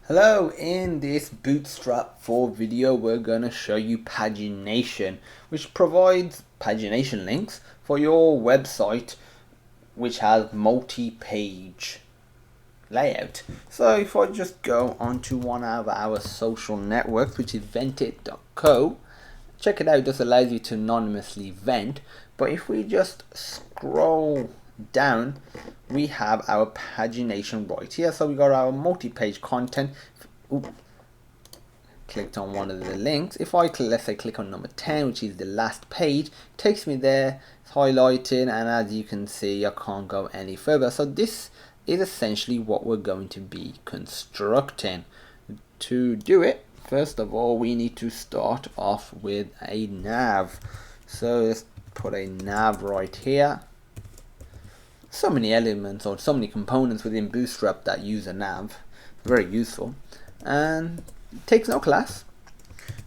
Hello, in this Bootstrap 4 video we're going to show you Pagination, which provides pagination links for your website which has multi-page layout. So if I just go onto one of our social networks, which is ventit.co, check it out. This allows you to anonymously vent, but if we just scroll down, we have our pagination right here. So we got our multi-page content. Oops. Clicked on one of the links. If I let's say click on number 10, which is the last page, it takes me there. It's highlighted, and as you can see, I can't go any further. So this is essentially what we're going to be constructing. To do it, first of all, we need to start off with a nav. So let's put a nav right here. So many elements or so many components within Bootstrap that use a nav. Very useful. And it takes no class.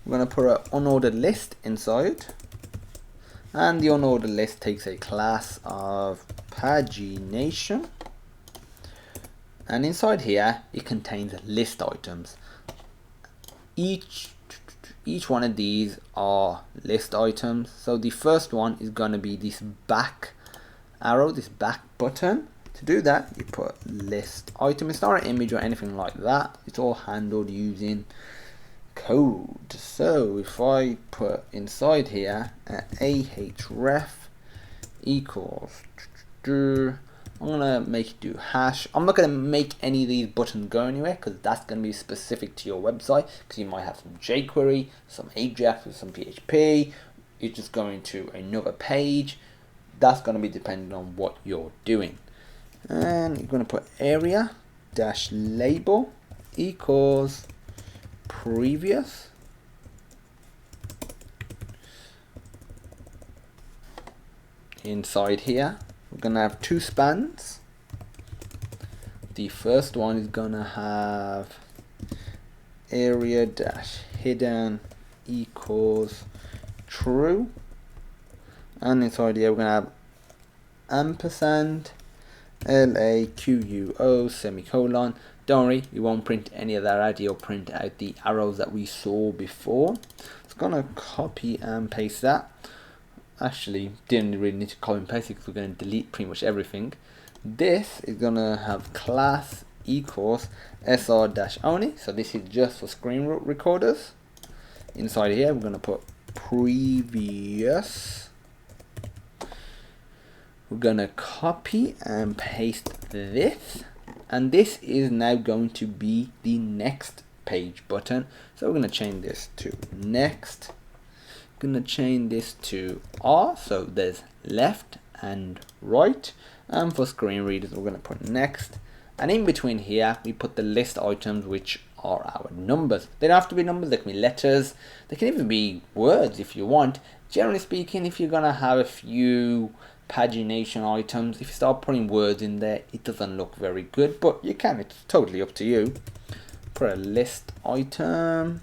We're going to put an unordered list inside. And the unordered list takes a class of Pagination. And inside here, it contains list items. Each one of these are list items. So the first one is going to be this back arrow, this back button. To do that, you put list item. It's not an image or anything like that. It's all handled using code. So if I put inside here ahref equals, I'm gonna make it do hash. I'm not gonna make any of these buttons go anywhere because that's gonna be specific to your website, because you might have some jQuery, some Ajax, or some PHP. It's just going to another page. That's gonna be dependent on what you're doing. And you're gonna put area dash label equals previous. Inside here, we're gonna have two spans. The first one is gonna have area dash hidden equals true, and inside here we're gonna have ampersand LAQUO semicolon. Don't worry, you won't print any of that out. You'll print out the arrows that we saw before. It's gonna copy and paste that. Actually, didn't really need to copy and paste it because we're going to delete pretty much everything. This is going to have class equals sr-only. So this is just for screen recorders. Inside here, we're going to put previous. We're going to copy and paste this. And this is now going to be the next page button. So we're going to change this to next. Gonna change this to R, so there's left and right, and for screen readers we're gonna put next, and in between here we put the list items, which are our numbers. They don't have to be numbers, they can be letters, they can even be words if you want. Generally speaking, if you're gonna have a few pagination items, if you start putting words in there, it doesn't look very good, but you can, it's totally up to you. Put a list item,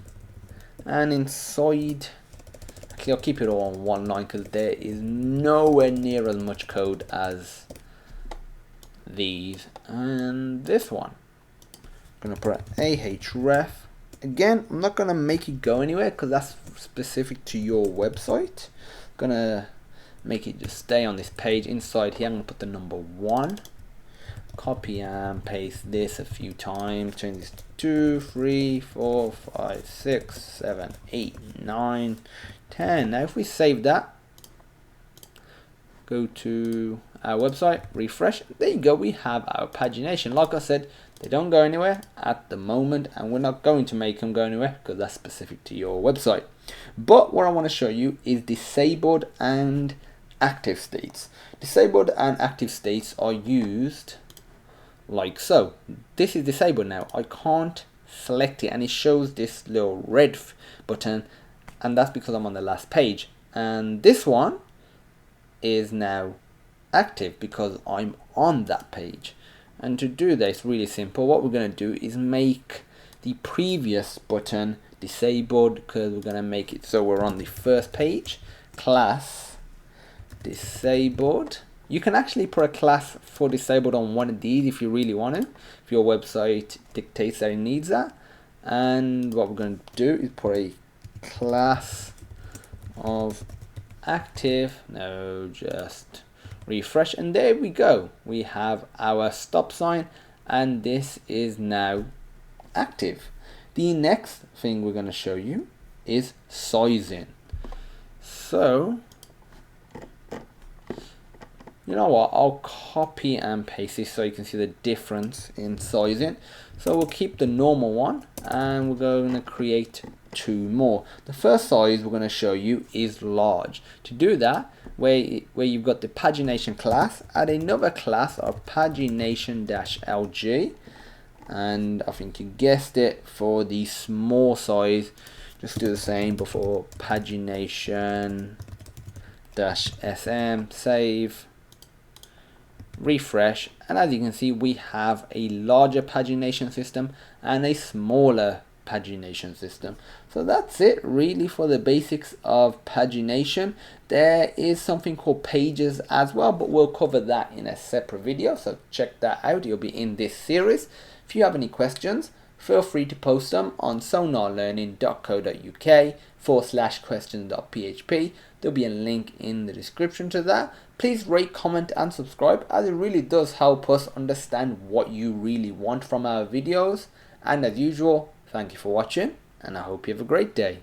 and inside, actually I'll keep it all on one line because there is nowhere near as much code as these. And this one, I'm going to put ahref. Again, I'm not going to make it go anywhere because that's specific to your website. I'm going to make it just stay on this page. Inside here, I'm going to put the number 1. Copy and paste this a few times. Change this to 2, 3, 4, 5, 6, 7, 8, 9, 10. Now if we save that, go to our website, refresh, there you go, we have our pagination. Like I said, they don't go anywhere at the moment, and we're not going to make them go anywhere because that's specific to your website. But what I want to show you is disabled and active states. Disabled and active states are used like so. This is disabled now. I can't select it, and it shows this little red button, and that's because I'm on the last page. And this one is now active because I'm on that page. And to do this, really simple. What we're going to do is make the previous button disabled, because we're going to make it so we're on the first page. Class disabled. You can actually put a class for disabled on one of these if you really want to, if your website dictates that it needs that. and what we're going to do is put a class of active. No, just refresh, and there we go. We have our stop sign, and this is now active. The next thing we're going to show you is sizing. So you know what, I'll copy and paste this so you can see the difference in sizing. So we'll keep the normal one, and we're going to create two more. The first size we're going to show you is large. To do that, where you've got the pagination class, add another class of pagination-lg, and I think you guessed it, for the small size just do the same before, pagination-sm, save, refresh, and as you can see we have a larger pagination system and a smaller pagination system. So that's it really for the basics of pagination. There is something called pages as well, but we'll cover that in a separate video, so check that out. It'll be in this series. If you have any questions, feel free to post them on sonarlearning.co.uk/questions.php. There'll be a link in the description to that. Please rate, comment and subscribe, as it really does help us understand what you really want from our videos. And as usual, thank you for watching, and I hope you have a great day.